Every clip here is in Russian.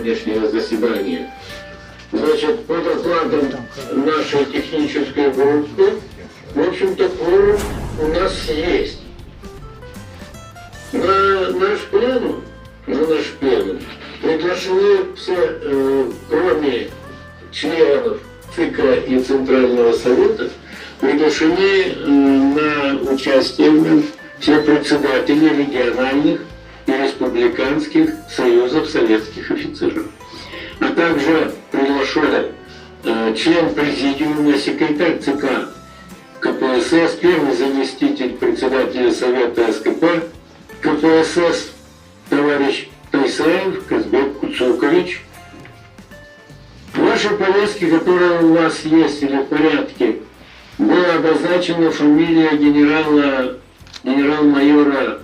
сегодняшнего заседания. Значит, по докладам нашей технической группы, в общем-то, кворум у нас есть. На наш пленум приглашены все, кроме членов ЦИКа и Центрального совета, приглашены на участие в нем все председатели региональных и республиканских союзов советских офицеров. А также приглашен член президиума, секретарь ЦК КПСС, первый заместитель председателя Совета СКП КПСС, товарищ Тайсаев Казбек Куцукович. В вашей повестке, которая у вас есть или в порядке, была обозначена фамилия генерал-майора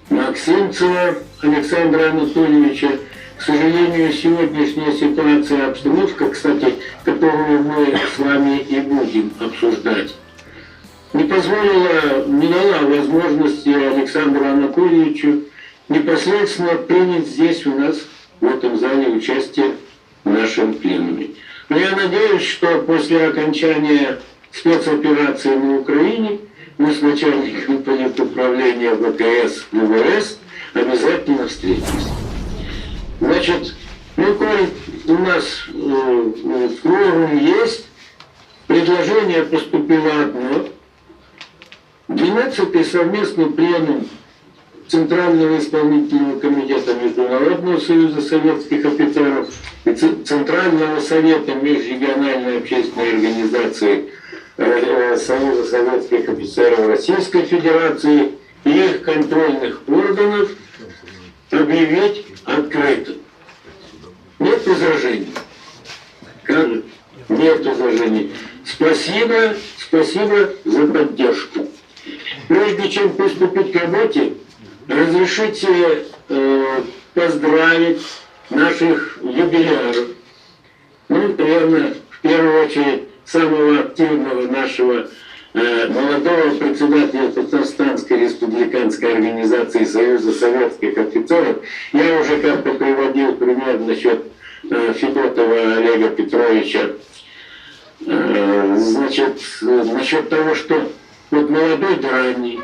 Максимцева Александра Анатольевича. К сожалению, сегодняшняя ситуация, обстановка, кстати, которую мы с вами и будем обсуждать, не дала возможности Александру Анатольевичу непосредственно принять здесь у нас, в этом зале, участие в нашем пленуме. Но я надеюсь, что после окончания спецоперации на Украине мы с начальником политуправления ВКС ВВС обязательно встретимся. Значит, коль у нас кворум есть, предложение поступило одно. 12-й совместный пленум Центрального исполнительного комитета Международного союза советских офицеров и Центрального совета межрегиональной общественной организации Союза советских офицеров Российской Федерации и их контрольных органов объявить открытым. Нет возражений? Нет возражений. Спасибо за поддержку. Прежде чем приступить к работе, разрешите поздравить наших юбиляров. Наверное, в первую очередь, самого активного нашего молодого председателя Татарстанской республиканской организации Союза советских офицеров. Я уже как-то приводил пример насчет Федотова Олега Петровича. Значит, насчет того, что вот молодой да ранний,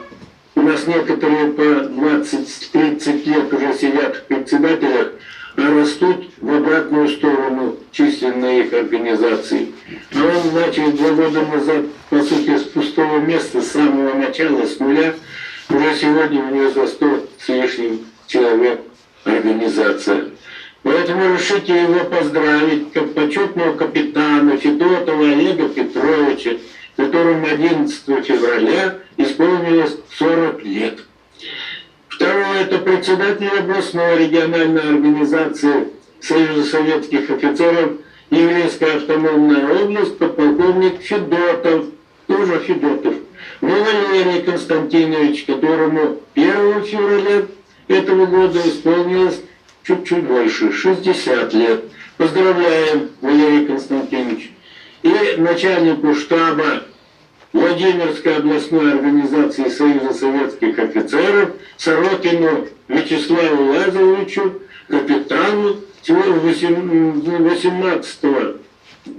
у нас некоторые по 20-30 лет уже сидят в председателях, а растут в обратную сторону численной их организации. А он начал 2 года назад, по сути, с пустого места, с самого начала, с нуля. Уже сегодня у него за 100 с лишним человек организация. Поэтому решите его поздравить как почетного капитана Федотова Олега Петровича, которому 11 февраля исполнилось 40 лет. Второе – это председатель областной региональной организации Союза советских офицеров Еврейская автономная область, подполковник Федотов, тоже Федотов. Валерий Константинович, которому 1 февраля этого года исполнилось чуть-чуть больше, 60 лет. Поздравляем, Валерий Константинович. И начальнику штаба Владимирской областной организации Союза советских офицеров Сорокину Вячеславу Лазаревичу, капитану, 18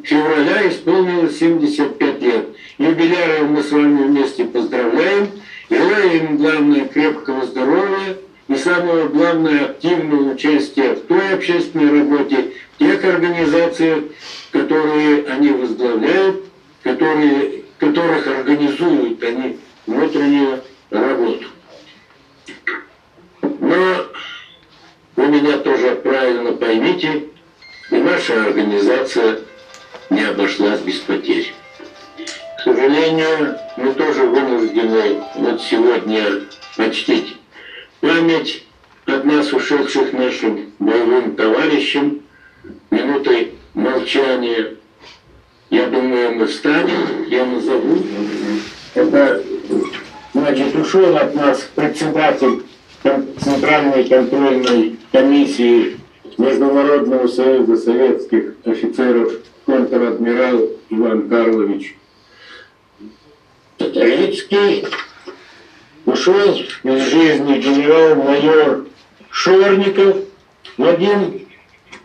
февраля исполнилось 75 лет. Юбиляров мы с вами вместе поздравляем. Желаем им, главное, крепкого здоровья и, самое главное, активного участия в той общественной работе, в тех организациях, которые они возглавляют, которых организуют они внутреннюю работу. Но вы меня тоже правильно поймите, и наша организация не обошлась без потерь. К сожалению, мы тоже вынуждены вот сегодня почтить память от нас ушедших нашим боевым товарищам минутой молчания. Я думаю, мы встанем, я назову. Это, значит, ушел от нас председатель Центральной контрольной комиссии Международного союза советских офицеров контр-адмирал Иван Карлович Таторицкий. Ушел из жизни генерал-майор Шорников Вадим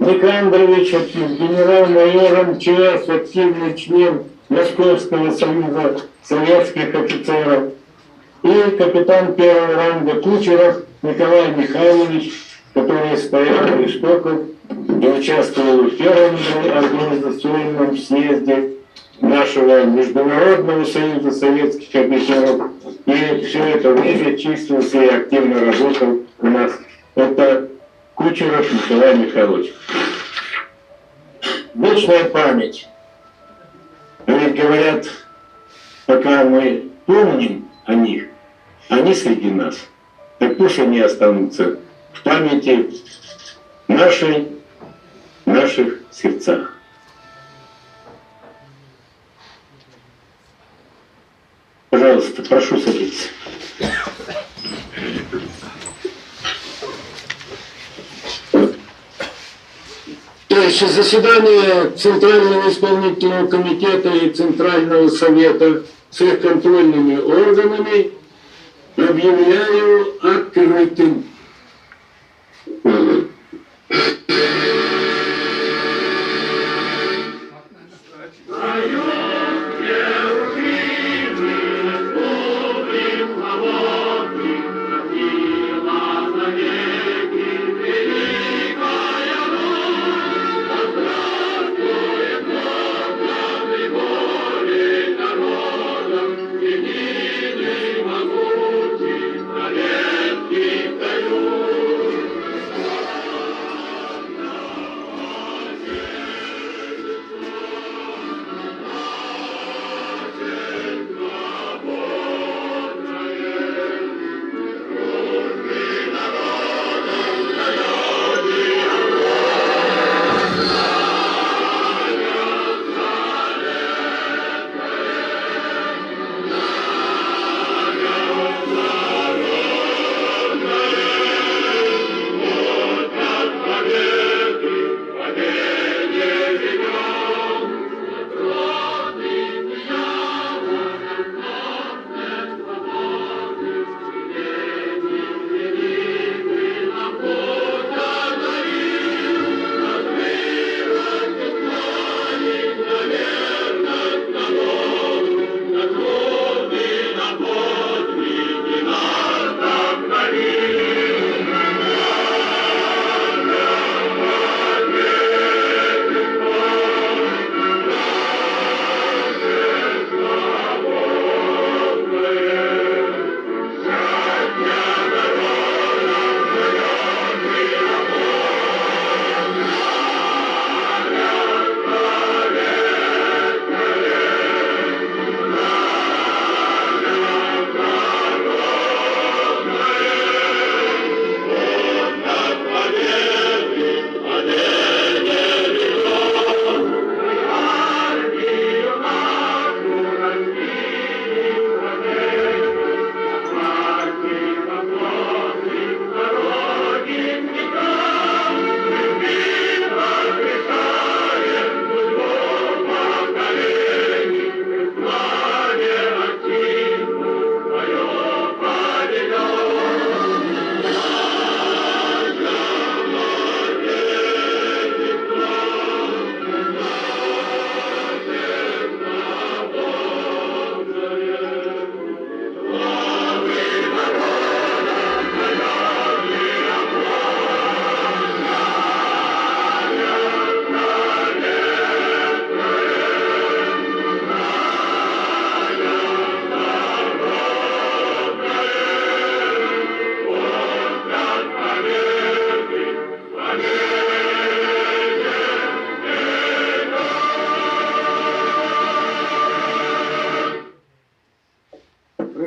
Никандрович, генерал-майор МЧС, активный член Московского союза советских офицеров. И капитан первого ранга Кучеров Николай Михайлович, который стоял у истоков и участвовал в первом организационном съезде нашего Международного союза советских офицеров. И все это время числился и активно работал у нас. Это Кучеров Николай Михайлович. Вечная память. Ведь говорят, пока мы помним о них, они среди нас. Так пусть они останутся в памяти наших сердцах. Пожалуйста, прошу садиться. Следующее заседание Центрального исполнительного комитета и Центрального совета с их контрольными органами объявляю открытым.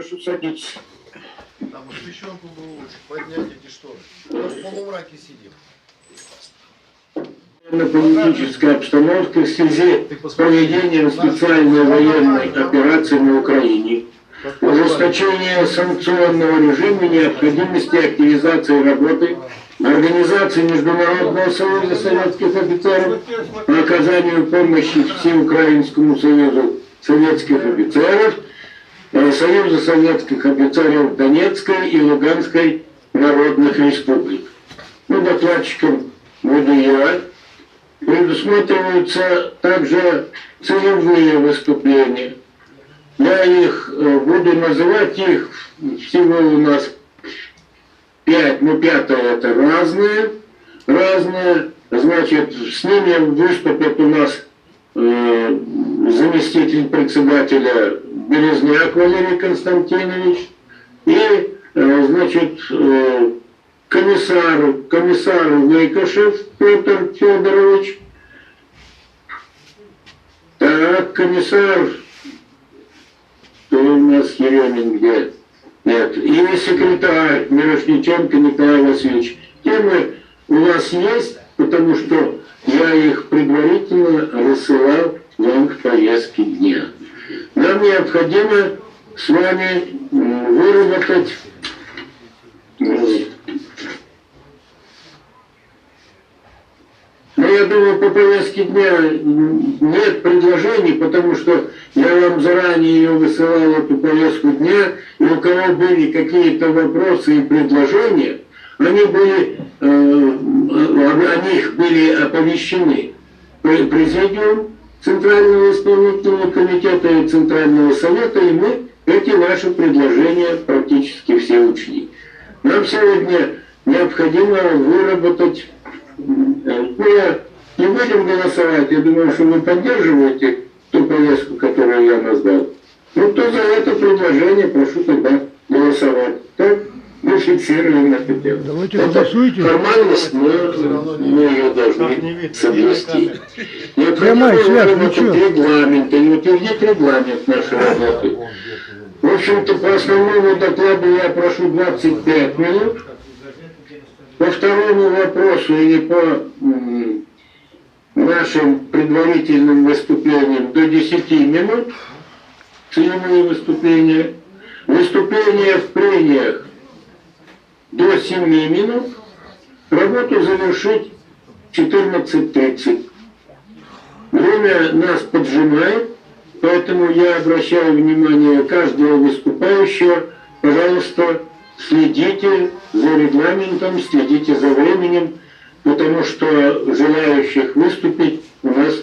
Прошу садиться. Там освещенку было лучше поднять эти шторы. В полумраке сидим. Политическая обстановка в связи с проведением специальной военной операции на Украине, ужесточение санкционного режима, необходимости активизации работы Организации Международного союза советских офицеров по оказанию помощи Всеукраинскому союзу советских офицеров, Союза советских офицеров Донецкой и Луганской народных республик. Ну, докладчиком буду я, Предусматриваются также целевые выступления. Я их буду называть, их всего у нас 5, но 5-е это разные. Значит, с ними выступят у нас заместитель председателя Березняк Валерий Константинович и, значит, комиссар Вейкашев Петр Федорович. Так, комиссар, кто у нас Еремин где? Нет, и секретарь Мирошниченко Николай Васильевич. Темы у вас есть, потому что я их предварительно рассылал вам к повестке дня. Нам необходимо с вами выработать но я думаю, по повестке дня нет предложений, потому что я вам заранее ее высылал, эту повестку дня, и у кого были какие-то вопросы и предложения, они были, о них были оповещены Президиум Центрального исполнительного комитета и Центрального совета, и мы эти ваши предложения практически все учли. Нам сегодня необходимо выработать. Мы не будем голосовать, я думаю, что вы поддерживаете ту повестку, которую я назвал. Ну, кто за это предложение, прошу тогда голосовать. Так, мы фиксируем это дело. Давайте это голосуйте. Формальность, но мы ее должны соблюсти. Прямая связь, Необходимо регламент, и утвердить регламент нашей работы. В общем-то, по основному докладу я прошу 25 минут. По второму вопросу или по нашим предварительным выступлениям до 10 минут, целевые выступления, выступления в прениях до 7 минут, работу завершить 14:30. Время нас поджимает, поэтому я обращаю внимание каждого выступающего, пожалуйста, следите за регламентом, следите за временем, потому что желающих выступить у нас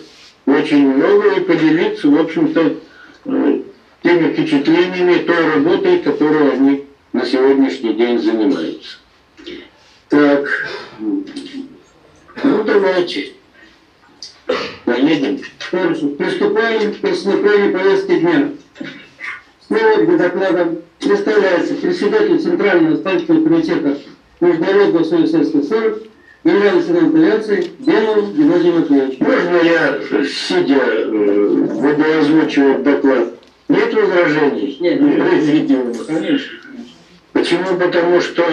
очень много и поделиться, в общем-то, теми впечатлениями, той работой, которой они на сегодняшний день занимаются. Так, ну давайте, поедем. Хорошо, приступаем к рассмотрению повестки дня. Снова к докладам представляется председатель Центрального исполнительного комитета Международного союза СССР, генерал-лейтенант авиации Демов Геннадий Матвеевич. Можно я, сидя, буду озвучивать доклад? Нет возражений? Нет. Президиума? Конечно. Почему? Потому что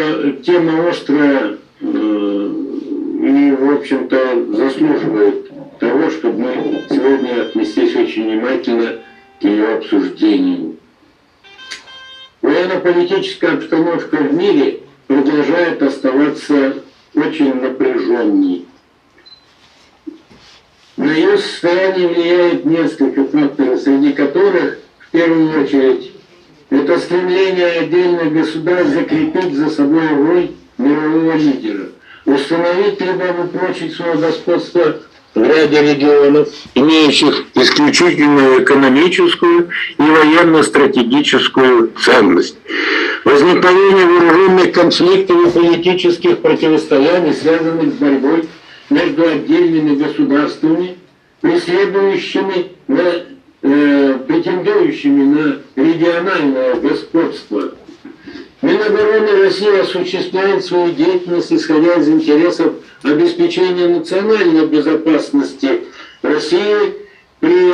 тема острая и, в общем-то, заслуживает того, чтобы мы сегодня отнеслись очень внимательно к ее обсуждению. Военно-политическая обстановка в мире продолжает оставаться очень напряженной. На ее состояние влияет несколько факторов, среди которых, в первую очередь, это стремление отдельных государств закрепить за собой роль мирового лидера, установить либо упрочить свое господство в ряде регионов, имеющих исключительную экономическую и военно-стратегическую ценность. Возникновение вооруженных конфликтов и политических противостояний, связанных с борьбой между отдельными государствами, претендующими на региональное господство. Минобороны России осуществляет свою деятельность, исходя из интересов обеспечения национальной безопасности России при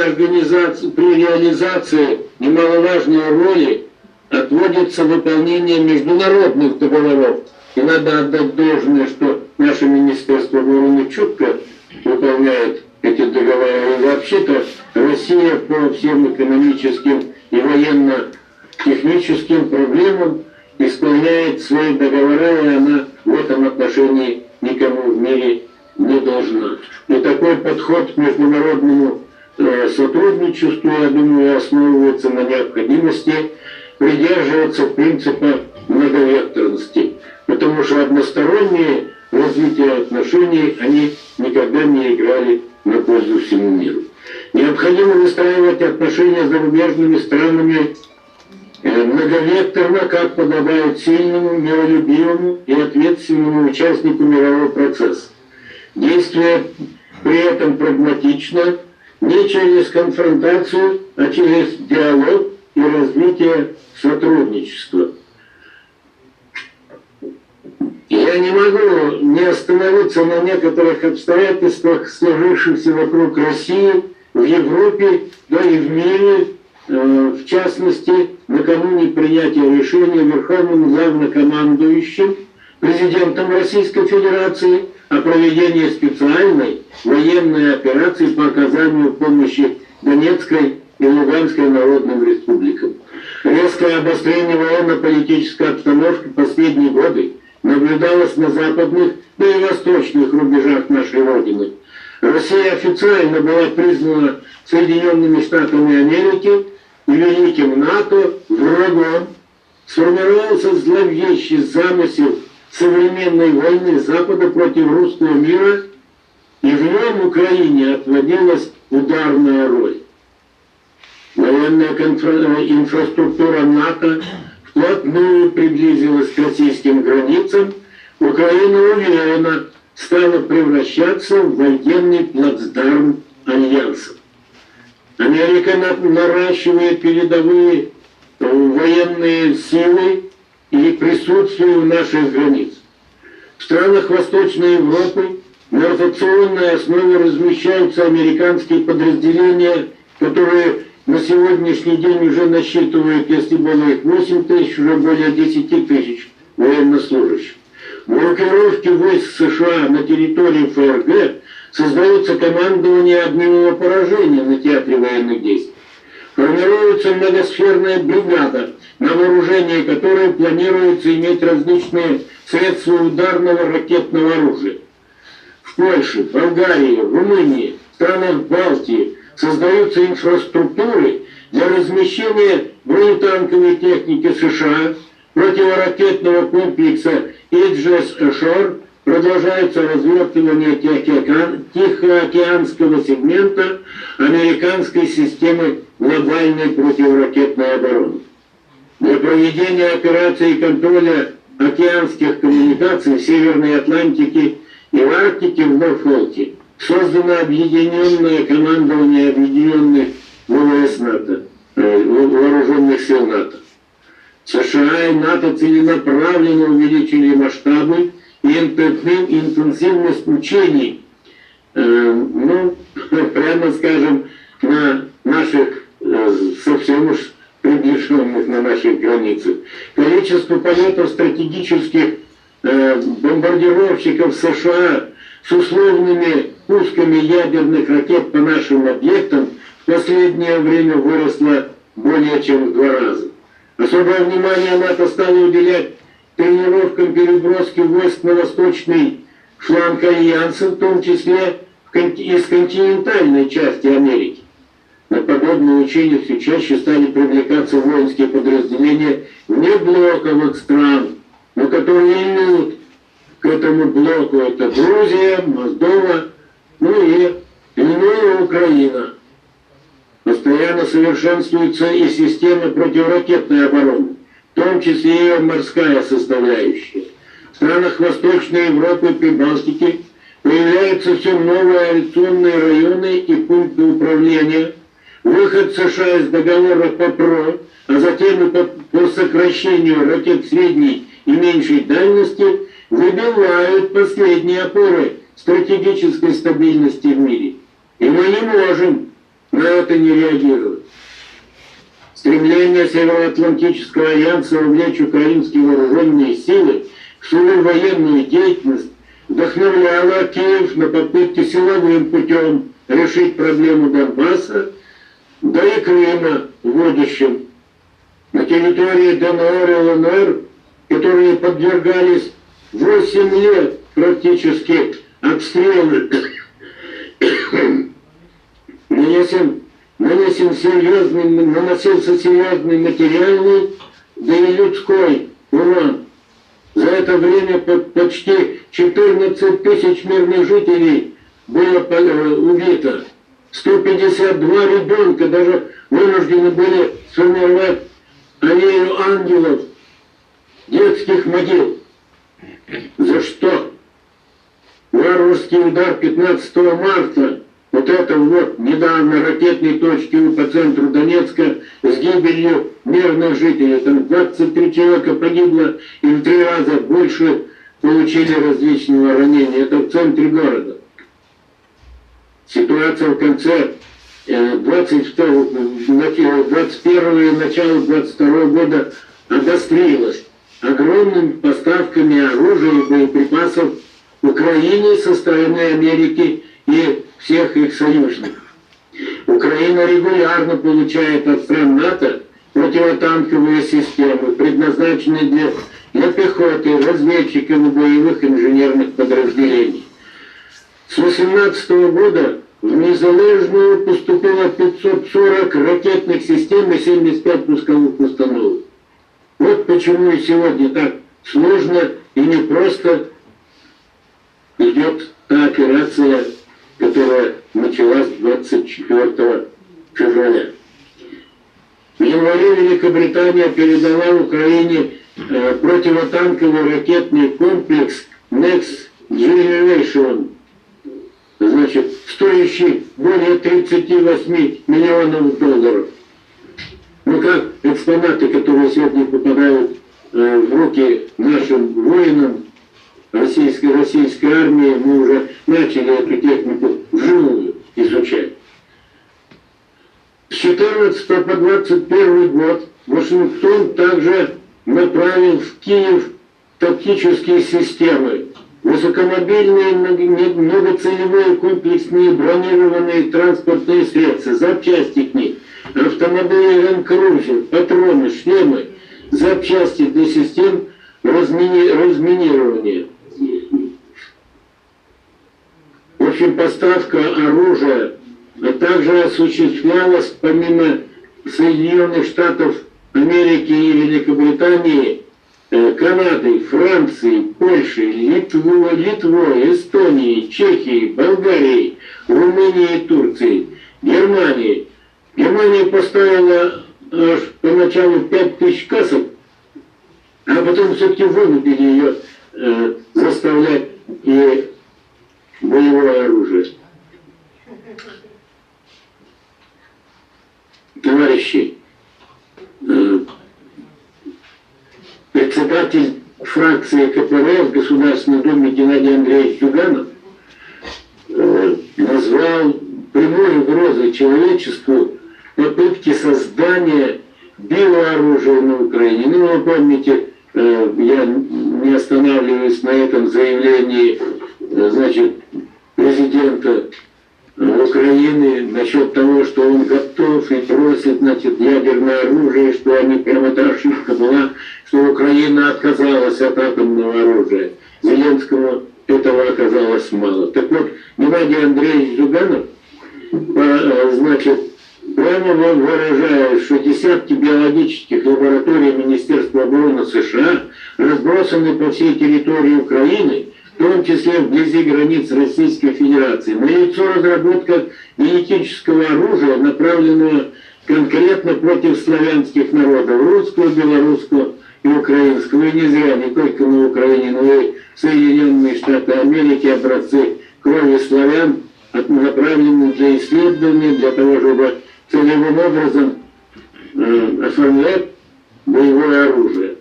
реализации немаловажной роли отводится выполнение международных договоров. И надо отдать должное, что наше Министерство обороны четко выполняет эти договоры. И вообще-то Россия по всем экономическим и военно-техническим проблемам исполняет свои договора, и она в этом отношении никому в мире не должна. И такой подход к международному сотрудничеству, я думаю, основывается на необходимости придерживаться принципа многовекторности, потому что односторонние развитие отношений, они никогда никогда не играли на пользу всему миру. Необходимо выстраивать отношения с зарубежными странами многовекторно, как подобает сильному, миролюбивому и ответственному участнику мирового процесса. Действуя при этом прагматично, не через конфронтацию, а через диалог и развитие сотрудничества. Я не могу не остановиться на некоторых обстоятельствах, сложившихся вокруг России, в Европе, да и в мире, в частности, накануне принятия решения Верховным главнокомандующим, президентом Российской Федерации о проведении специальной военной операции по оказанию помощи Донецкой и Луганской народным республикам. Резкое обострение военно-политической обстановки в последние годы наблюдалось на западных, да и восточных рубежах нашей Родины. Россия официально была признана Соединенными Штатами Америки и Великим НАТО врагом. Сформировался зловещий замысел современной войны Запада против русского мира, и в нем Украине отводилась ударная роль. Военная инфраструктура НАТО вплотную приблизилась к российским границам, Украина уверенно стала превращаться в военный плацдарм Альянса. Америка наращивает передовые военные силы и присутствие у наших границ. В странах Восточной Европы на ротационной основе размещаются американские подразделения, которые на сегодняшний день уже насчитывают, если было их 8 тысяч, уже более 10 тысяч военнослужащих. В группировке войск США на территории ФРГ создается командование огневого поражения на театре военных действий. Формируется многосферная бригада, на вооружении которой планируется иметь различные средства ударного ракетного оружия. В Польше, Болгарии, Румынии, странах Балтии создаются инфраструктуры для размещения бронетанковой техники США, противоракетного комплекса Aegis Ashore, продолжается развертывание Тихоокеанского сегмента американской системы глобальной противоракетной обороны. Для проведения операций контроля океанских коммуникаций в Северной Атлантике и в Арктике в Норфолке создано объединенное командование объединенных ВВС НАТО, вооруженных сил НАТО. США и НАТО целенаправленно увеличили масштабы и интенсивность учений, прямо скажем, на наших, совсем уж приближенных на наших границах. Количество полетов стратегических бомбардировщиков США с условными пусками ядерных ракет по нашим объектам в последнее время выросло более чем в 2 раза. Особое внимание НАТО стало уделять тренировкам переброски войск на восточный фланг Альянса, в том числе из континентальной части Америки. На подобные учения все чаще стали привлекаться воинские подразделения внеблоковых стран, но которые идут к этому блоку. Это Грузия, Молдова, и Украина. Постоянно совершенствуется и система противоракетной обороны, в том числе и ее морская составляющая. В странах Восточной Европы и Прибалтики появляются все новые авиационные районы и пункты управления. Выход США из договора по ПРО, а затем и по сокращению ракет средней и меньшей дальности выбивают последние опоры стратегической стабильности в мире. И мы не можем на это не реагировать. Стремление Североатлантического альянса увлечь украинские вооруженные силы в свою военную деятельность вдохновляло Киев на попытки силовым путем решить проблему Донбасса, да и Крыма в будущем. На территории ДНР и ЛНР, которые подвергались 8 лет практически обстрелу, наносился серьезный материальный, да и людской урон. За это время почти 14 тысяч мирных жителей было убито. 152 ребенка даже вынуждены были сформировать аллею ангелов детских могил. За что? Варварский удар 15 марта, вот это вот недавно ракетные точки по центру Донецка с гибелью мирных жителей. Там 23 человека погибло и в 3 раза больше получили различного ранения. Это в центре города. Ситуация в конце 21 и начала 22 года обострилась огромными поставками оружия и боеприпасов Украине со стороны Америки и всех их союзников. Украина регулярно получает от стран НАТО противотанковые системы, предназначенные для пехоты, разведчиков и боевых инженерных подразделений. С 2018 года в Незалежную поступило 540 ракетных систем и 75 пусковых установок. Вот почему и сегодня так сложно и непросто идет та операция, которая началась 24 февраля. В январе Великобритания передала Украине противотанковый ракетный комплекс Next Generation, значит, стоящий более 38 миллионов долларов. Ну как экспонаты, которые сегодня попадают в руки нашим воинам российской армии, мы уже начали эту технику вживую изучать. С 14 по 21 год Вашингтон также направил в Киев тактические системы, высокомобильные многоцелевые комплексные бронированные транспортные средства, запчасти к ним, автомобили Land Cruiser, патроны, шлемы, запчасти для систем разминирования. В общем, поставка оружия также осуществлялась помимо Соединенных Штатов Америки и Великобритании, Канады, Франции, Польши, Литвой, Эстонии, Чехии, Болгарии, Румынии и Турции, Германии. Германия поставила аж поначалу 5000 касок, а потом все-таки вынудили ее заставлять и боевое оружие. Товарищи, председатель фракции КПРФ в Государственной Думе Геннадий Андреевич Зюганов назвал прямой угрозой человечеству попытки создания биооружия на Украине. Ну, вы помните, я не останавливаюсь на этом заявлении, значит, президента Украины насчет того, что он готов и просит, значит, ядерное оружие, что они прямо эта ошибка была, что Украина отказалась от атомного оружия. Зеленскому этого оказалось мало. Так вот, Геннадий Андреевич Зюганов, значит, прямо выражает, что десятки биологических лабораторий Министерства обороны США разбросаны по всей территории Украины, в том числе вблизи границ Российской Федерации. Налицо разработка генетического оружия, направленного конкретно против славянских народов, русского, белорусского и украинского. И не зря, не только на Украине, но и в Соединенные Штаты Америки образцы крови славян направлены для исследования, для того, чтобы целевым образом оформлять боевое оружие.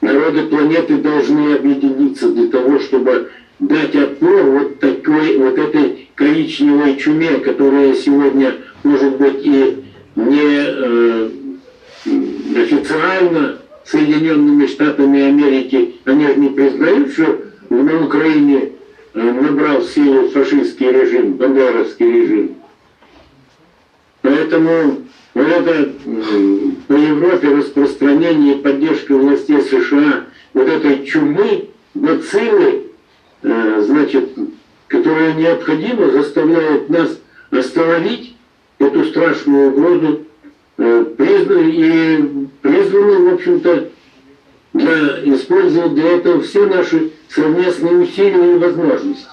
Народы планеты должны объединиться для того, чтобы дать отпор вот этой коричневой чуме, которая сегодня, может быть, и не официально Соединенными Штатами Америки, они же не признают, что на Украине набрал силу фашистский режим, бандеровский режим. Поэтому вот это по Европе распространение и поддержка властей США вот этой чумы, бациллы, значит, которая необходимо заставляет нас остановить эту страшную угрозу, призваны, в общем-то, использовать для этого все наши совместные усилия и возможности.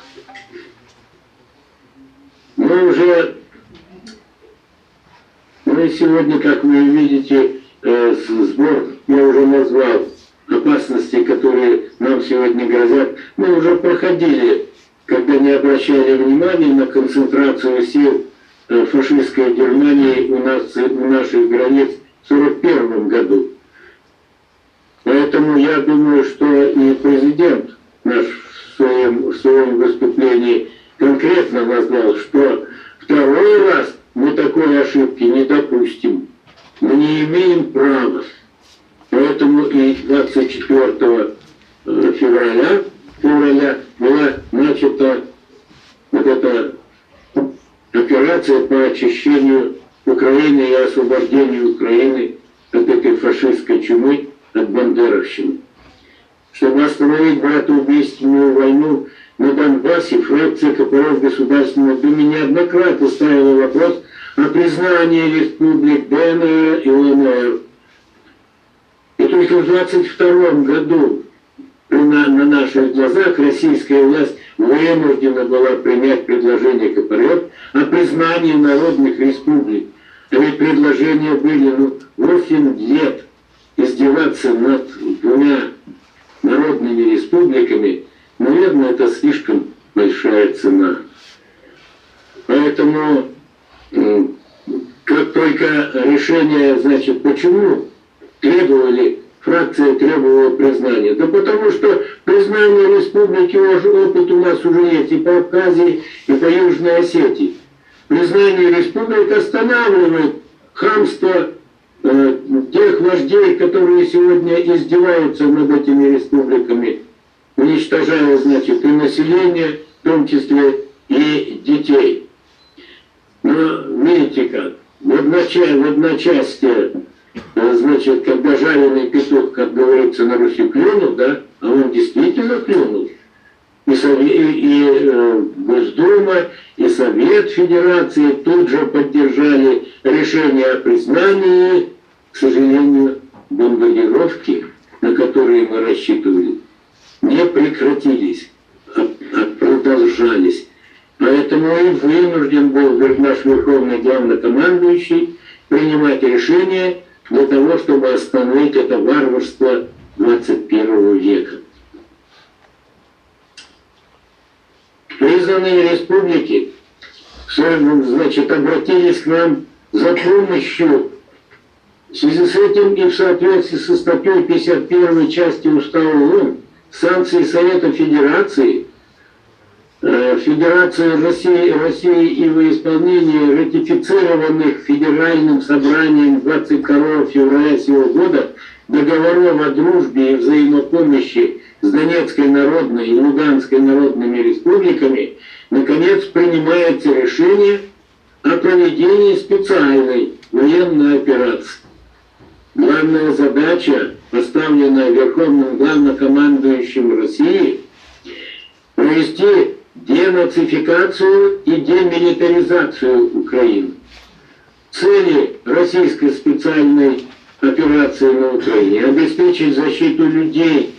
Мы сегодня, как вы видите, сбор я уже назвал опасности, которые нам сегодня грозят. Мы уже проходили, когда не обращали внимания на концентрацию сил фашистской Германии у наших границ в 1941 году. Поэтому я думаю, что и президент наш в своем выступлении конкретно назвал, что второй раз мы такой ошибки не допустим. Мы не имеем права. Поэтому и 24 февраля была начата вот эта операция по очищению Украины и освобождению Украины от этой фашистской чумы, от бандеровщины. Чтобы остановить братоубийственную войну на Донбассе, фракция КПРФ Государственной Думы неоднократно ставила вопрос о признании республик ДНР и ЛНР. И только в 22 году на наших глазах российская власть вынуждена была принять предложение КПРФ о признании народных республик. А ведь предложения были 8 лет. Издеваться над двумя народными республиками, наверное, это слишком большая цена. Поэтому, как только решение, значит, почему фракция требовала признания? Да потому что признание республики, опыт у нас уже есть и по Абхазии, и по Южной Осетии. Признание республик останавливает хамство тех вождей, которые сегодня издеваются над этими республиками, уничтожая, значит, и население, в том числе и детей. Но видите как, в одночасье, значит, когда жареный петух, как говорится на Руси, клюнул, да, а он действительно клюнул. И Госдума, и Совет Федерации тут же поддержали решение о признании. К сожалению, бомбардировки, на которые мы рассчитывали, не прекратились, а продолжались. Поэтому и вынужден был наш Верховный Главнокомандующий принимать решение для того, чтобы остановить это варварство 21 века. Признанные республики, значит, обратились к нам за помощью. В связи с этим и в соответствии со статьей 51 части Устава ООН санкции Совета Федерации России и во исполнение ратифицированных Федеральным собранием 22 февраля сего года договоров о дружбе и взаимопомощи с Донецкой Народной и Луганской Народными Республиками, наконец принимается решение о проведении специальной военной операции. Главная задача, поставленная Верховным Главнокомандующим России, провести денацификацию и демилитаризацию Украины. Цели российской специальной операции на Украине: обеспечить защиту людей,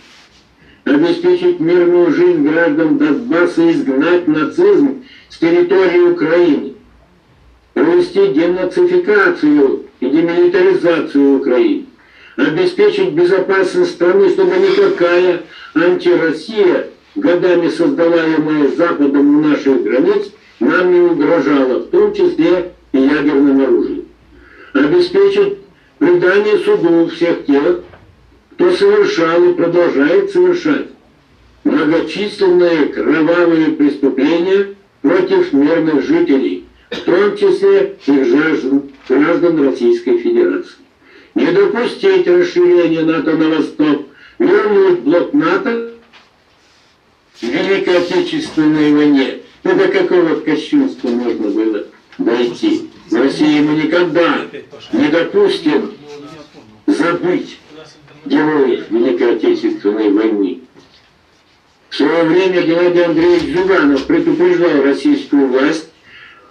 обеспечить мирную жизнь граждан Донбасса и изгнать нацизм с территории Украины, провести денацификацию и демилитаризацию Украины, обеспечить безопасность страны, чтобы никакая антироссия, годами создаваемая Западом у наших границ, нам не угрожала, в том числе и ядерным оружием. Обеспечить предание суду всех тех, кто совершал и продолжает совершать многочисленные кровавые преступления против мирных жителей, в том числе и граждан Российской Федерации. Не допустить расширения НАТО на восток, вернуть блок НАТО в Великой Отечественной войне. Ну до какого кощунства можно было дойти? В России мы никогда не допустим забыть героев Великой Отечественной войны. В свое время Геннадий Андреевич Зюганов предупреждал российскую власть,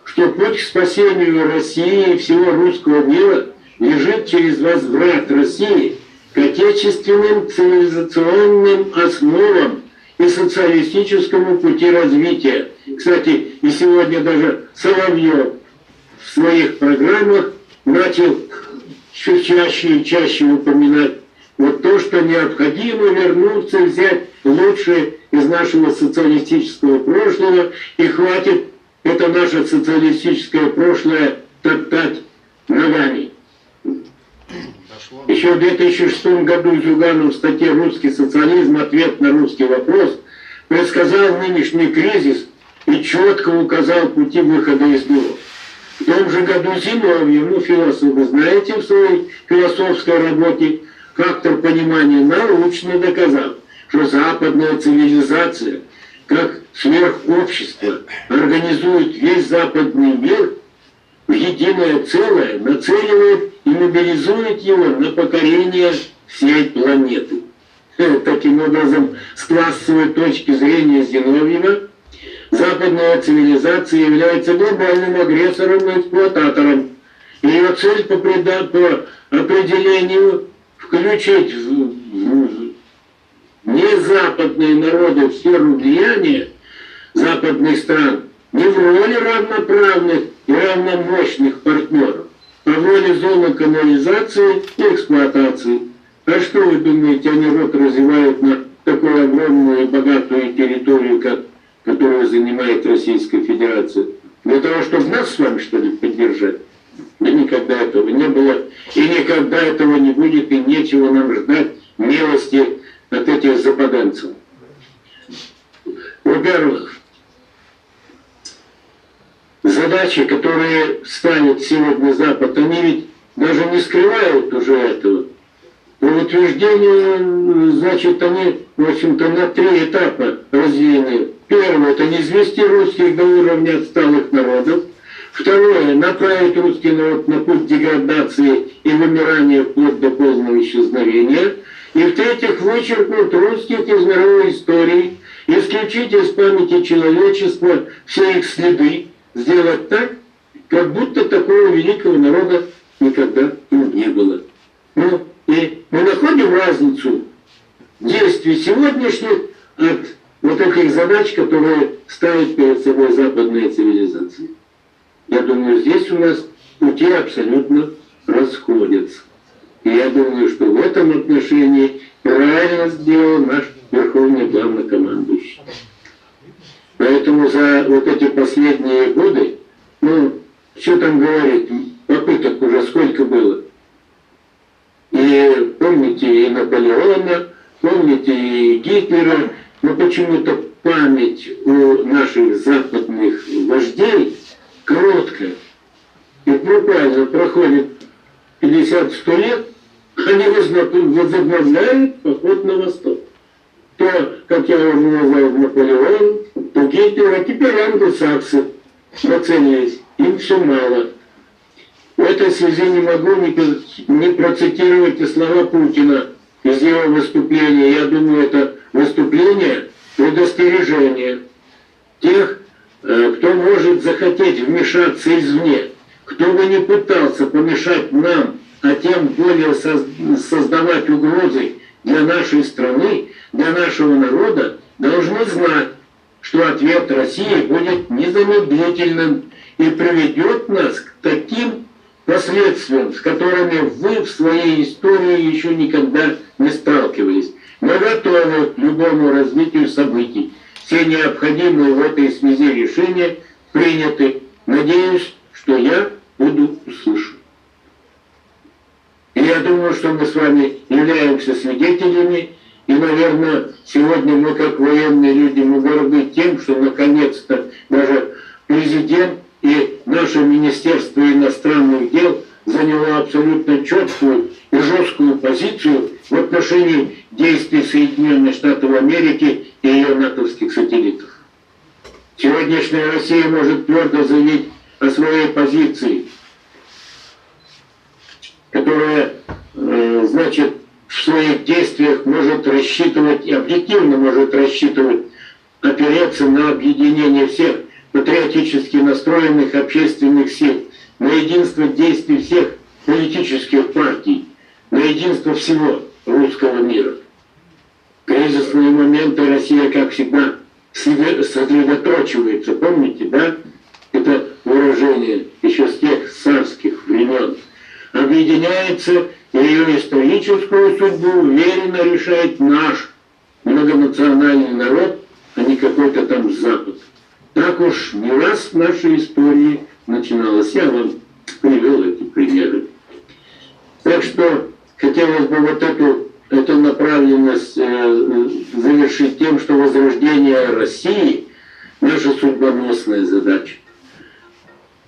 что путь к спасению России и всего русского мира лежит через возврат России к отечественным цивилизационным основам и социалистическому пути развития. Кстати, и сегодня даже Соловьев в своих программах начал все чаще и чаще упоминать вот то, что необходимо вернуться, взять лучшее из нашего социалистического прошлого, и хватит это наше социалистическое прошлое топтать ногами. Еще в 2006 году Зюганов в статье «Русский социализм. Ответ на русский вопрос» предсказал нынешний кризис и четко указал пути выхода из него. В том же году Зиновьев, философ, вы знаете, в своей философской работе «Фактор понимания» научно доказал, что западная цивилизация, как сверхобщество, организует весь западный мир в единое целое, нацеливает и мобилизует его на покорение всей планеты. Таким образом, с классовой точки зрения Зиновьева, западная цивилизация является глобальным агрессором и эксплуататором. Ее цель по определению включить незападные народы в сферу влияния западных стран не в роли равноправных и равномощных партнеров, а в роли зоны колонизации и эксплуатации. А что вы думаете, они рот развивают на такую огромную и богатую территорию, которую занимает Российская Федерация? Для того, чтобы нас с вами, что ли, поддержать? Да никогда этого не было, и никогда этого не будет, и нечего нам ждать милости от этих западенцев. Во-первых, задачи, которые ставит сегодня Запад, они ведь даже не скрывают уже этого. По утверждению, значит, они, в общем-то, на 3 этапа разделены. Первое – это низвести русских до уровня отсталых народов. Второе – направить русский народ на путь деградации и вымирания вплоть до полного исчезновения. И в-третьих, вычеркнуть русских из мировой истории, исключить из памяти человечества все их следы, сделать так, как будто такого великого народа никогда и не было. Ну, и мы находим разницу действий сегодняшних от вот этих задач, которые ставит перед собой западная цивилизация. Я думаю, здесь у нас пути абсолютно расходятся. И я думаю, что в этом отношении правильно сделал наш верховный главнокомандующий. Поэтому за вот эти последние годы, что там говорить, попыток уже сколько было. И помните и Наполеона, помните и Гитлера, но почему-то память у наших западных вождей короткая. И буквально проходит 50-100 лет, они возобновляют поход на восток. То, как я уже назвал, Наполеон, то Гитлер, а теперь англосаксы нацелились. Им все мало. В этой связи не могу не процитировать и слова Путина из его выступления. Я думаю, это выступление предостережение тех, кто может захотеть вмешаться извне, кто бы не пытался помешать нам, а тем более создавать угрозы для нашей страны, для нашего народа, должны знать, что ответ России будет незамедлительным и приведет нас к таким последствиям, с которыми вы в своей истории еще никогда не сталкивались. Мы готовы к любому развитию событий. Все необходимые в этой связи решения приняты. Надеюсь, что я буду услышан. И я думаю, что мы с вами являемся свидетелями. И, наверное, сегодня мы, как военные люди, мы горды тем, что наконец-то даже президент и наше Министерство иностранных дел заняло абсолютно четкую и жесткую позицию в отношении действий Соединенных Штатов Америки и ее натовских сателлитов. Сегодняшняя Россия может твердо заявить о своей позиции, которая, значит, в своих действиях может рассчитывать, и объективно может рассчитывать, опереться на объединение всех патриотически настроенных общественных сил, на единство действий всех политических партий, на единство всего русского мира. кризисные моменты Россия, как всегда, сосредоточивается. Помните, да? Это выражение еще с тех царских времен. Объединяется, и ее историческую судьбу уверенно решает наш многонациональный народ, а не какой-то там Запад. Так уж не раз в нашей истории начиналось. Я вам привел эти примеры. Так что хотелось бы вот эту направленность завершить тем, что возрождение России – наша судьбоносная задача.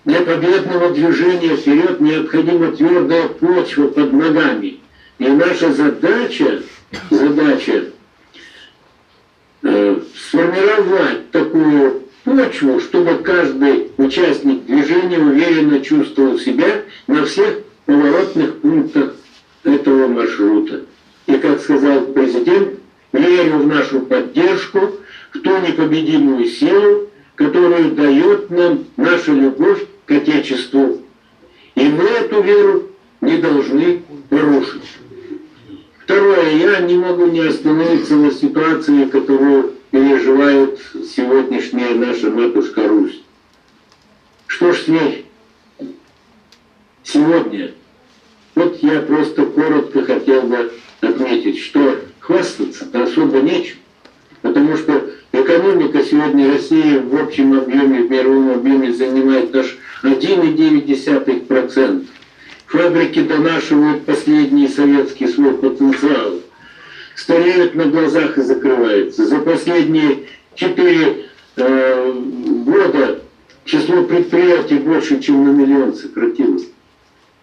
Для победного движения вперед необходима твердая почва под ногами. И наша задача сформировать такую почву, чтобы каждый участник движения уверенно чувствовал себя на всех поворотных пунктах этого маршрута. И, как сказал президент, верю в нашу поддержку, в ту непобедимую силу, которую дает нам наша любовь к Отечеству. И мы эту веру не должны порушить. Второе, я не могу не остановиться на ситуации, которую переживает сегодняшняя наша матушка Русь. Что ж с ней сегодня? Вот я просто коротко хотел бы отметить, что хвастаться-то особо нечем, потому что экономика сегодня России в общем объеме, в мировом объеме занимает аж 1,9%. Фабрики донашивают последний советский свой потенциал, стареют на глазах и закрываются. За последние 4 года число предприятий больше, чем на 1 миллион сократилось.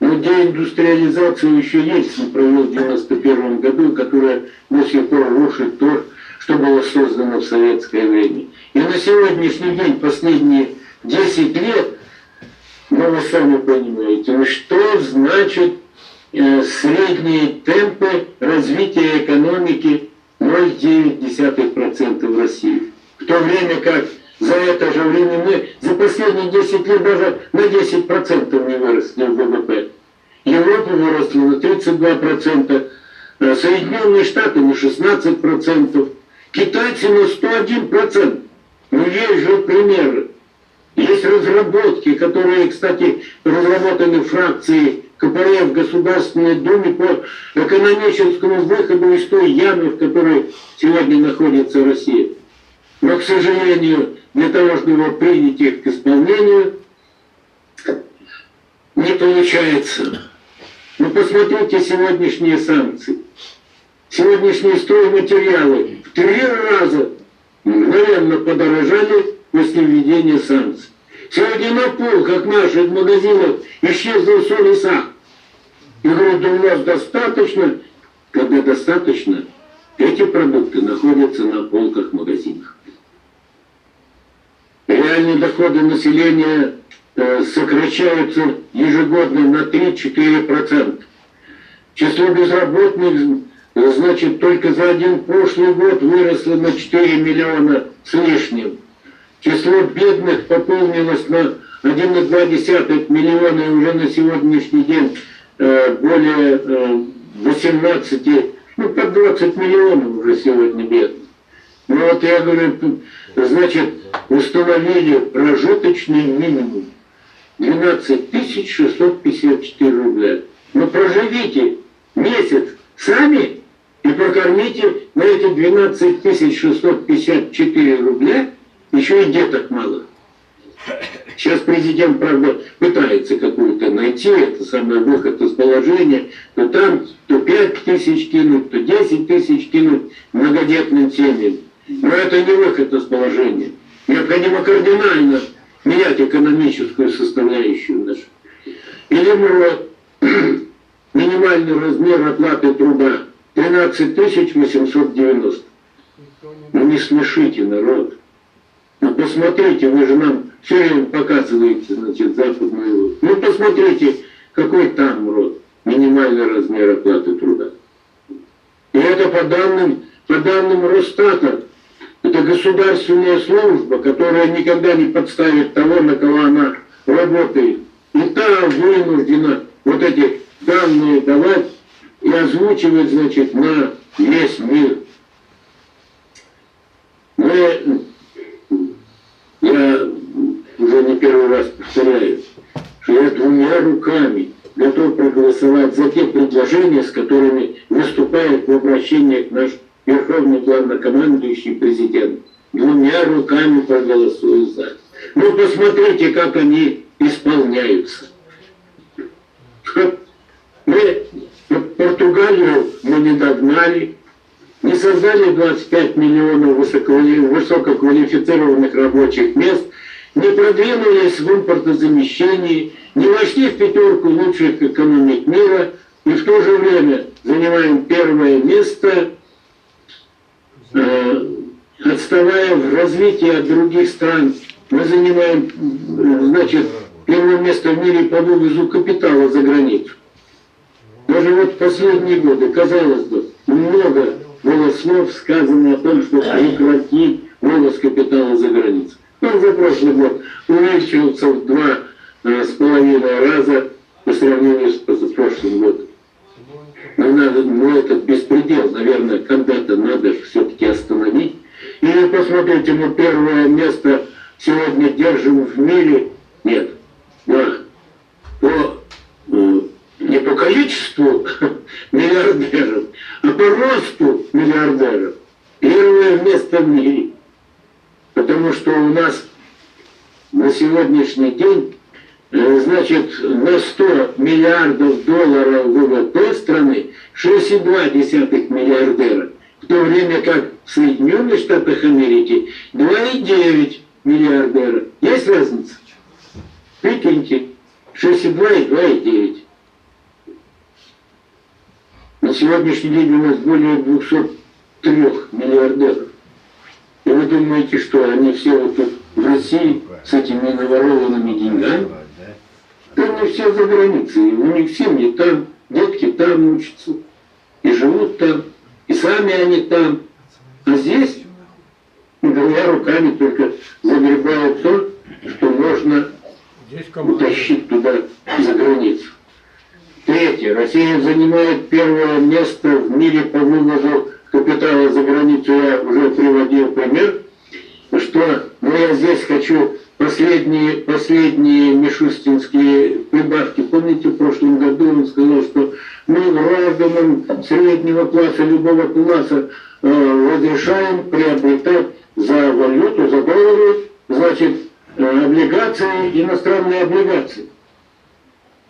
Но деиндустриализация еще есть, мы провел в 1991 году, которая до сих пор рушит то, что было создано в советское время. И на сегодняшний день, последние 10 лет, ну вы сами понимаете, ну что значит средние темпы развития экономики 0,9% в России. В то время как за это же время мы за последние 10 лет даже на 10% не выросли в ВВП. Европа выросла на 32%, Соединенные Штаты на 16%, китайцы на 101%. Ну есть же примеры. Есть разработки, которые, кстати, разработаны фракцией КПРФ в Государственной Думе по экономическому выходу из той ямы, в которой сегодня находится Россия. Но, к сожалению, для того, чтобы принять их к исполнению, не получается. Но посмотрите сегодняшние санкции. Сегодняшние стройматериалы в 3 раза мгновенно подорожали после введения санкций. Сегодня на полках наших магазинов исчезла соль и сахар. Я говорю, да у нас достаточно. Когда достаточно, эти продукты находятся на полках магазинов. Реальные доходы населения сокращаются ежегодно на 3-4%. Число безработных, значит, только за один прошлый год выросло на 4 миллиона с лишним. Число бедных пополнилось на 1,2 миллиона, и уже на сегодняшний день более 18, ну, под 20 миллионов уже сегодня бедных. Ну вот я говорю, значит, установили прожиточный минимум 12 654 рубля. Но проживите месяц сами и прокормите на эти 12 654 рубля еще и деток мало. Сейчас президент, правда, пытается какую-то найти, это самый выход из положения, то там, то 5 тысяч кинуть, то 10 тысяч кинуть многодетным семьям. Но это не выход из положения. Необходимо кардинально менять экономическую составляющую нашу. Или МРОД, минимальный размер оплаты труда 13 890. Ну не смешите народ. Ну посмотрите, вы же нам все время показываете, значит, западную. Ну посмотрите, какой там МРОД, минимальный размер оплаты труда. И это по данным Росстата. Это государственная служба, которая никогда не подставит того, на кого она работает. И та вынуждена вот эти данные давать и озвучивать, значит, на весь мир. Я уже не первый раз повторяю, что я двумя руками готов проголосовать за те предложения, с которыми выступает в обращениях наш верховный главнокомандующий президент. Двумя руками проголосую за. Ну, посмотрите, как они исполняются. Португалию мы не догнали, не создали 25 миллионов высококвалифицированных рабочих мест, не продвинулись в импортозамещении, не вошли в пятерку лучших экономик мира и в то же время занимаем первое место, отставая в развитии от других стран. Мы занимаем, значит, первое место в мире по вывозу капитала за границу. Даже вот в последние годы, казалось бы, много было слов сказано о том, что прекратить вывоз капитала за границу. Ну, за прошлый год увеличился в 2,5 раза по сравнению с позапрошлым годом. Но надо, этот беспредел, наверное, когда-то надо все-таки остановить. И посмотрите, мы первое место сегодня держим в мире. Нет, не по количеству миллиардеров, а по росту миллиардеров. Первое место в мире. Потому что у нас на сегодняшний день, значит, на 100 миллиардов долларов ВВП страны 6,2 миллиардера. В то время как в Соединенных Штатах Америки 2,9 миллиардера. Есть разница? Прикиньте, 6,2 и 2,9. На сегодняшний день у нас более 203 миллиардеров. И вы думаете, что они все вот тут в России с этими наворованными деньгами? Да они все за границей, у них семьи там, детки там учатся, и живут там, и сами они там. А здесь двумя руками только загребают то, что можно утащить туда, за границу. Третье. Россия занимает первое место в мире по вывозу капитала за границу. Я уже приводил пример, что я здесь хочу последние мишустинские прибавки. Помните, в прошлом году он сказал, что мы гражданам среднего класса, любого класса разрешаем приобретать за валюту, за доллары, значит, облигации, иностранные облигации.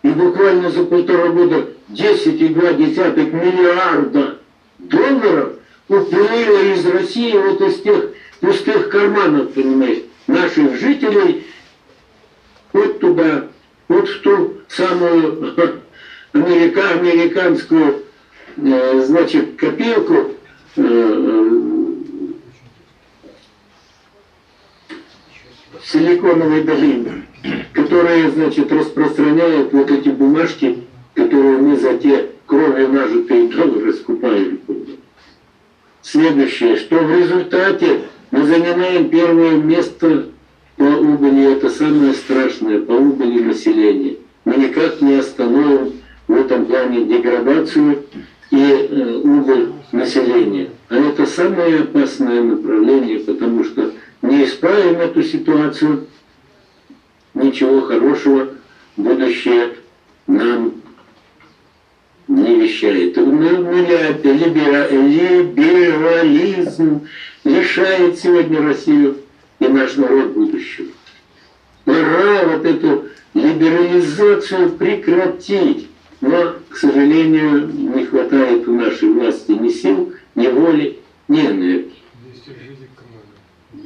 И буквально за 1,5 года 10,2 миллиарда долларов уплыло из России вот из тех пустых карманов, понимаешь, наших жителей вот туда, вот в ту самую американскую, значит, копилку, Силиконовой долины, которые, значит, распространяют вот эти бумажки, которые мы за те кровью нажитые доллары скупаем. Следующее, что в результате мы занимаем первое место по убыли, это самое страшное, по убыли населения. Мы никак не остановим в этом плане деградацию и убыль населения. А это самое опасное направление, потому что не исправим эту ситуацию, ничего хорошего будущее нам не вещает. Либерализм лишает сегодня Россию и наш народ будущего. Пора вот эту либерализацию прекратить. Но, к сожалению, не хватает у нашей власти ни сил, ни воли, ни энергии.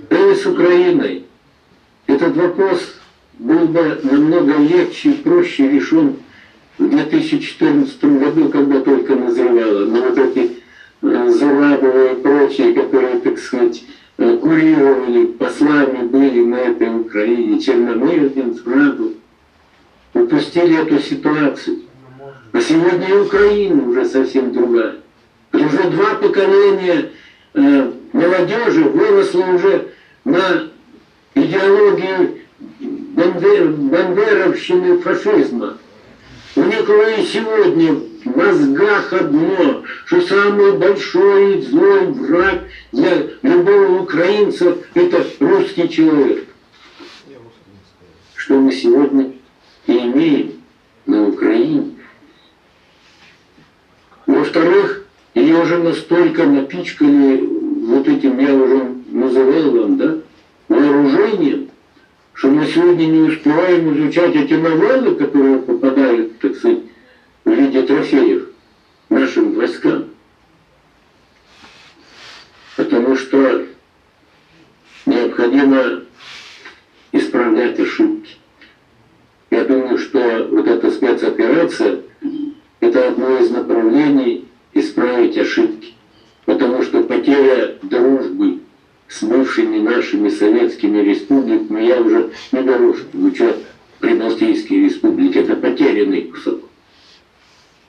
Да и с Украиной этот вопрос был бы намного легче и проще решен в 2014 году, когда только назревало. Но вот эти Зурабовы и прочие, которые, так сказать, курировали, послами были на этой Украине, Черномырдин, Зурабов, упустили эту ситуацию. А сегодня и Украина уже совсем другая. Уже 2 поколения молодежи выросло уже на идеологию бандеровщины, фашизма. У них уже и сегодня в мозгах одно, что самый большой и злой враг для любого украинца – это русский человек. Что мы сегодня и имеем на Украине. Во-вторых, ее уже настолько напичкали вот этим, я уже называл вам, да, вооружением, что мы сегодня не успеваем изучать эти навалы, которые попадают, так сказать, в виде трофеев нашим войскам. Потому что необходимо исправлять ошибки. Я думаю, что вот эта спецоперация – это одно из направлений исправить ошибки. Потому что потеря дружбы с бывшими нашими советскими республиками, я уже не беру в учет Прибалтийские республики, это потерянный кусок.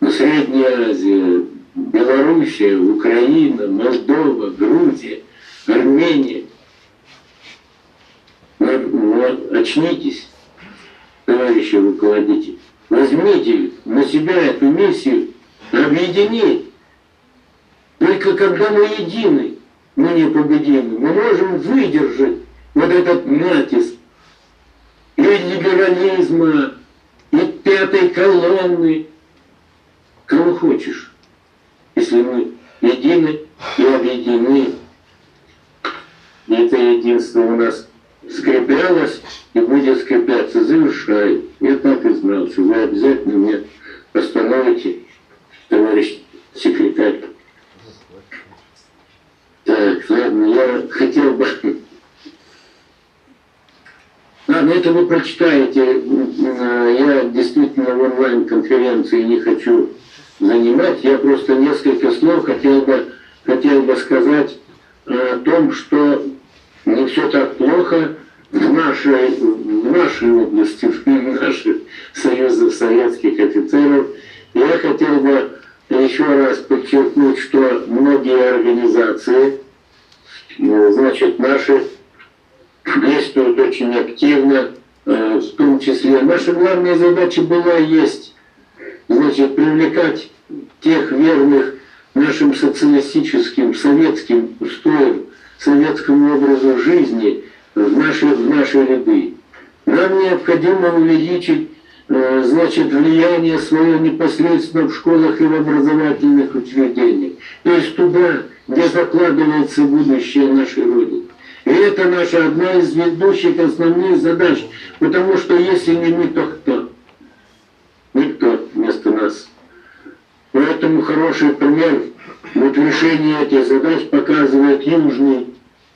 Но Средняя Азия, Белоруссия, Украина, Молдова, Грузия, Армения. Вот, очнитесь, товарищи руководители. Возьмите на себя эту миссию, объединить. Только когда мы едины, мы непобедимы. Мы можем выдержать вот этот натиск и либерализма, и пятой колонны. Кого хочешь, если мы едины и объединены. И это единство у нас скреплялось и будет скрепляться. Завершаю. Я так и знал, что вы обязательно меня остановите, товарищ секретарь. Так, ладно, я хотел бы... Ладно, это вы прочитаете. Я действительно в онлайн-конференции не хочу занимать. Я просто несколько слов хотел бы сказать о том, что не все так плохо в нашей области, в наших союзах советских офицеров. Я хотел бы еще раз подчеркнуть, что многие организации, значит, наши действуют очень активно, в том числе. Наша главная задача была и есть, значит, привлекать тех верных нашим социалистическим, советским устоям, советскому образу жизни в наши ряды. Нам необходимо увеличить, значит, влияние свое непосредственно в школах и в образовательных учреждениях. То есть туда, где закладывается будущее нашей Родины. И это наша одна из ведущих основных задач. Потому что если не мы, то кто? Никто вместо нас. Поэтому хороший пример вот решения этих задач показывает Южный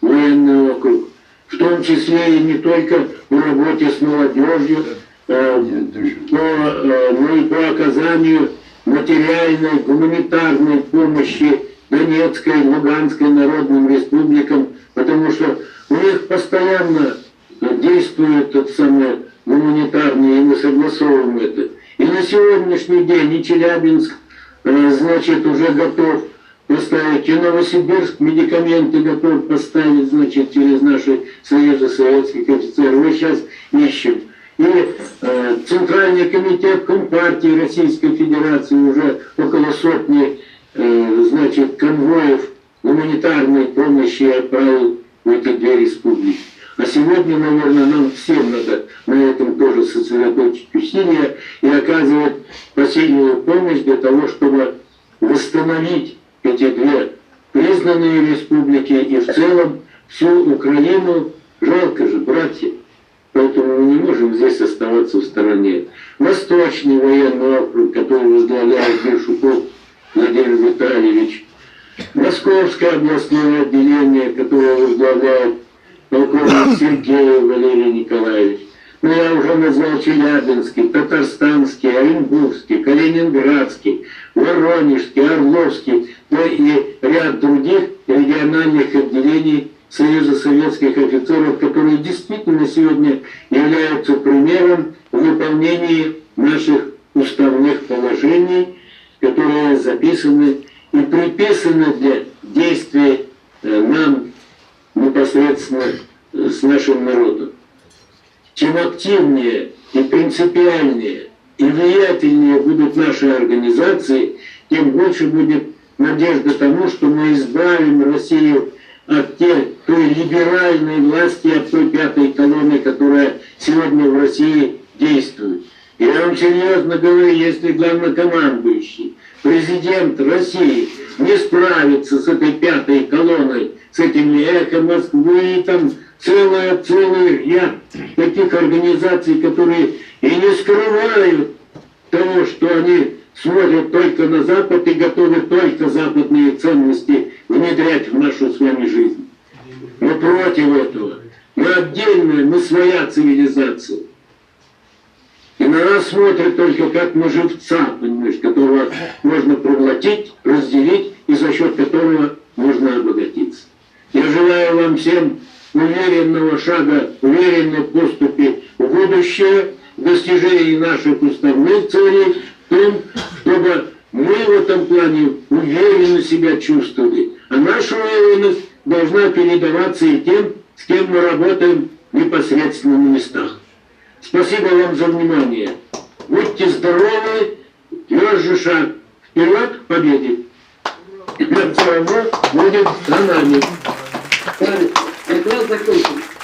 военный округ. В том числе и не только в работе с молодежью, но и по оказанию материальной, гуманитарной помощи Донецкой, Луганской народным республикам, потому что у них постоянно действует тот самый гуманитарный, и мы согласовываем это. И на сегодняшний день и Челябинск, значит, уже готов поставить, и Новосибирск медикаменты готов поставить, значит, через наши союзы советских офицеров. Мы сейчас ищем. И Центральный комитет Компартии Российской Федерации уже около сотни, значит, конвоев гуманитарной помощи отправил в эти две республики. А сегодня, наверное, нам всем надо на этом тоже сосредоточить усилия и оказывать посильную помощь для того, чтобы восстановить эти две признанные республики и в целом всю Украину. Жалко же, братья. Поэтому мы не можем здесь оставаться в стороне. Восточный военный округ, который возглавляет Гершуков Владимир Витальевич. Московское областное отделение, которое возглавляет полковник Сергеев Валерий Николаевич. Но я уже назвал Челябинский, Татарстанский, Оренбургский, Калининградский, Воронежский, Орловский, да и ряд других региональных отделений Союза советских офицеров, которые действительно сегодня являются примером в выполнении наших уставных положений, которые записаны и приписаны для действий нам непосредственно с нашим народом. Чем активнее и принципиальнее и влиятельнее будут наши организации, тем больше будет надежда тому, что мы избавим Россию от той либеральной власти, от той пятой колонны, которая сегодня в России действует. Я вам серьезно говорю, если главнокомандующий, президент России не справится с этой пятой колонной, с этим «Эхо Москвы», там целый ряд таких организаций, которые и не скрывают того, что они смотрят только на Запад и готовы только западные ценности внедрять в нашу с вами жизнь. Мы против этого. Мы отдельная, мы своя цивилизация. И на нас смотрят только как на живца, понимаешь, которого можно проглотить, разделить, и за счет которого можно обогатиться. Я желаю вам всем уверенного шага, уверенной поступи в будущее, в достижении наших уставных целей, в том, чтобы мы в этом плане уверенно себя чувствовали. А наша уверенность должна передаваться и тем, с кем мы работаем непосредственно на местах. Спасибо вам за внимание. Будьте здоровы, тверже шаг вперед к победе. И все равно будет за нами. Доклад закончен.